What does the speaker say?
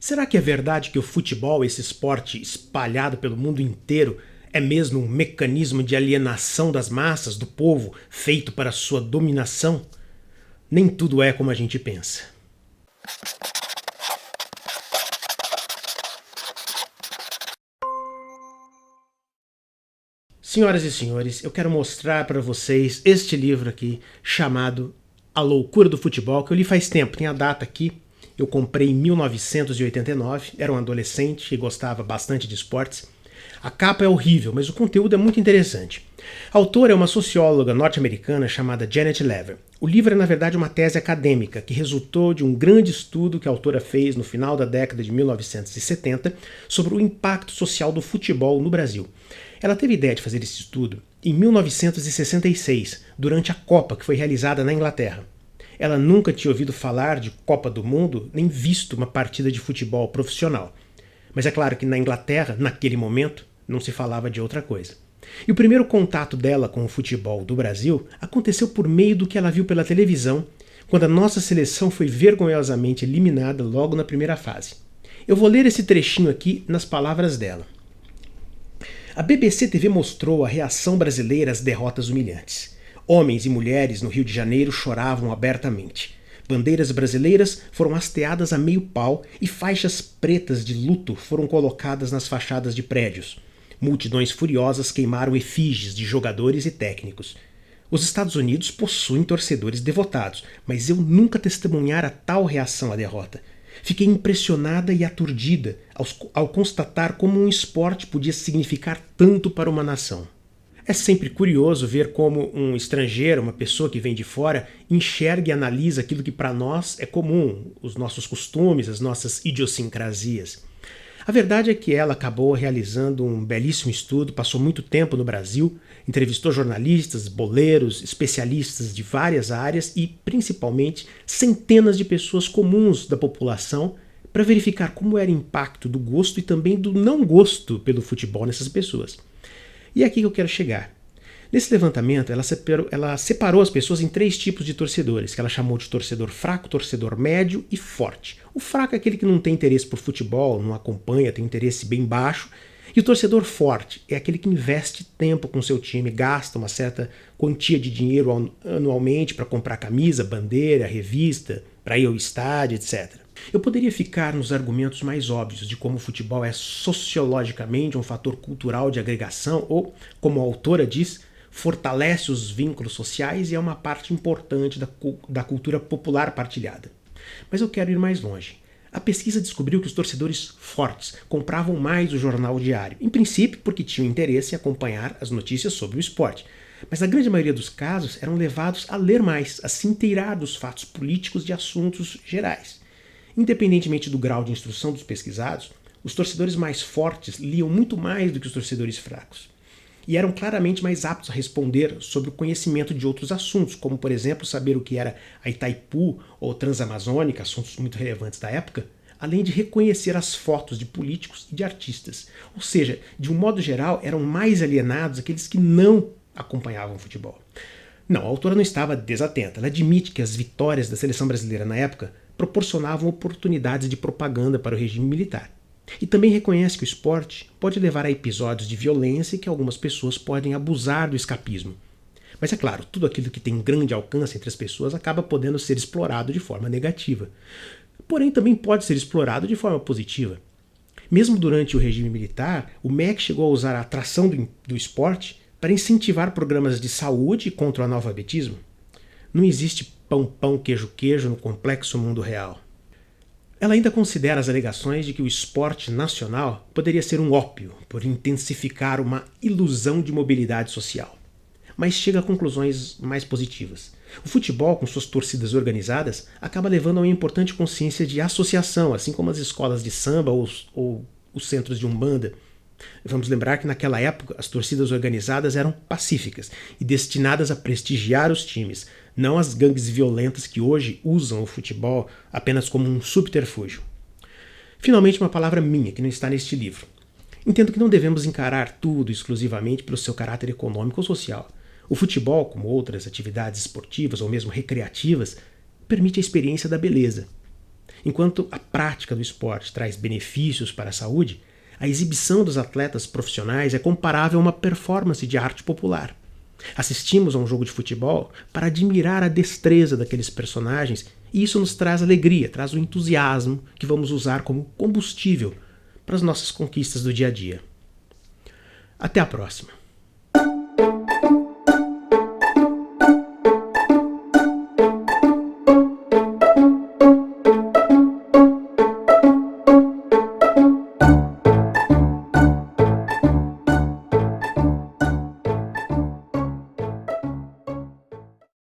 Será que é verdade que o futebol, esse esporte espalhado pelo mundo inteiro, é mesmo um mecanismo de alienação das massas, do povo, feito para sua dominação? Nem tudo é como a gente pensa. Senhoras e senhores, eu quero mostrar para vocês este livro aqui, chamado A Loucura do Futebol, que eu li faz tempo, tem a data aqui. Eu comprei em 1989, era um adolescente e gostava bastante de esportes. A capa é horrível, mas o conteúdo é muito interessante. A autora é uma socióloga norte-americana chamada Janet Lever. O livro é, na verdade, uma tese acadêmica que resultou de um grande estudo que a autora fez no final da década de 1970 sobre o impacto social do futebol no Brasil. Ela teve a ideia de fazer esse estudo em 1966, durante a Copa, que foi realizada na Inglaterra. Ela nunca tinha ouvido falar de Copa do Mundo, nem visto uma partida de futebol profissional. Mas é claro que na Inglaterra, naquele momento, não se falava de outra coisa. E o primeiro contato dela com o futebol do Brasil aconteceu por meio do que ela viu pela televisão, quando a nossa seleção foi vergonhosamente eliminada logo na primeira fase. Eu vou ler esse trechinho aqui nas palavras dela. A BBC TV mostrou a reação brasileira às derrotas humilhantes. Homens e mulheres no Rio de Janeiro choravam abertamente. Bandeiras brasileiras foram hasteadas a meio pau e faixas pretas de luto foram colocadas nas fachadas de prédios. Multidões furiosas queimaram efígies de jogadores e técnicos. Os Estados Unidos possuem torcedores devotados, mas eu nunca testemunhara tal reação à derrota. Fiquei impressionada e aturdida ao constatar como um esporte podia significar tanto para uma nação. É sempre curioso ver como um estrangeiro, uma pessoa que vem de fora, enxerga e analisa aquilo que para nós é comum, os nossos costumes, as nossas idiosincrasias. A verdade é que ela acabou realizando um belíssimo estudo, passou muito tempo no Brasil, entrevistou jornalistas, boleiros, especialistas de várias áreas e, principalmente, centenas de pessoas comuns da população para verificar como era o impacto do gosto e também do não gosto pelo futebol nessas pessoas. E é aqui que eu quero chegar. Nesse levantamento, ela separou as pessoas em 3 tipos de torcedores, que ela chamou de torcedor fraco, torcedor médio e forte. O fraco é aquele que não tem interesse por futebol, não acompanha, tem interesse bem baixo. E o torcedor forte é aquele que investe tempo com seu time, gasta uma certa quantia de dinheiro anualmente para comprar camisa, bandeira, revista, para ir ao estádio, etc. Eu poderia ficar nos argumentos mais óbvios de como o futebol é sociologicamente um fator cultural de agregação ou, como a autora diz, fortalece os vínculos sociais e é uma parte importante da cultura popular partilhada. Mas eu quero ir mais longe. A pesquisa descobriu que os torcedores fortes compravam mais o jornal diário, em princípio porque tinham interesse em acompanhar as notícias sobre o esporte. Mas na grande maioria dos casos eram levados a ler mais, a se inteirar dos fatos políticos e assuntos gerais. Independentemente do grau de instrução dos pesquisados, os torcedores mais fortes liam muito mais do que os torcedores fracos. E eram claramente mais aptos a responder sobre o conhecimento de outros assuntos, como, por exemplo, saber o que era a Itaipu ou Transamazônica, assuntos muito relevantes da época, além de reconhecer as fotos de políticos e de artistas. Ou seja, de um modo geral, eram mais alienados aqueles que não acompanhavam o futebol. Não, a autora não estava desatenta. Ela admite que as vitórias da seleção brasileira na época proporcionavam oportunidades de propaganda para o regime militar. E também reconhece que o esporte pode levar a episódios de violência e que algumas pessoas podem abusar do escapismo. Mas é claro, tudo aquilo que tem grande alcance entre as pessoas acaba podendo ser explorado de forma negativa. Porém, também pode ser explorado de forma positiva. Mesmo durante o regime militar, o MEC chegou a usar a atração do esporte para incentivar programas de saúde contra o analfabetismo. Não existe pão, queijo no complexo mundo real. Ela ainda considera as alegações de que o esporte nacional poderia ser um ópio por intensificar uma ilusão de mobilidade social. Mas chega a conclusões mais positivas. O futebol, com suas torcidas organizadas, acaba levando a uma importante consciência de associação, assim como as escolas de samba ou os centros de umbanda. Vamos lembrar que naquela época as torcidas organizadas eram pacíficas e destinadas a prestigiar os times, não as gangues violentas que hoje usam o futebol apenas como um subterfúgio. Finalmente, uma palavra minha que não está neste livro. Entendo que não devemos encarar tudo exclusivamente pelo seu caráter econômico ou social. O futebol, como outras atividades esportivas ou mesmo recreativas, permite a experiência da beleza. Enquanto a prática do esporte traz benefícios para a saúde, a exibição dos atletas profissionais é comparável a uma performance de arte popular. Assistimos a um jogo de futebol para admirar a destreza daqueles personagens e isso nos traz alegria, traz o entusiasmo que vamos usar como combustível para as nossas conquistas do dia a dia. Até a próxima!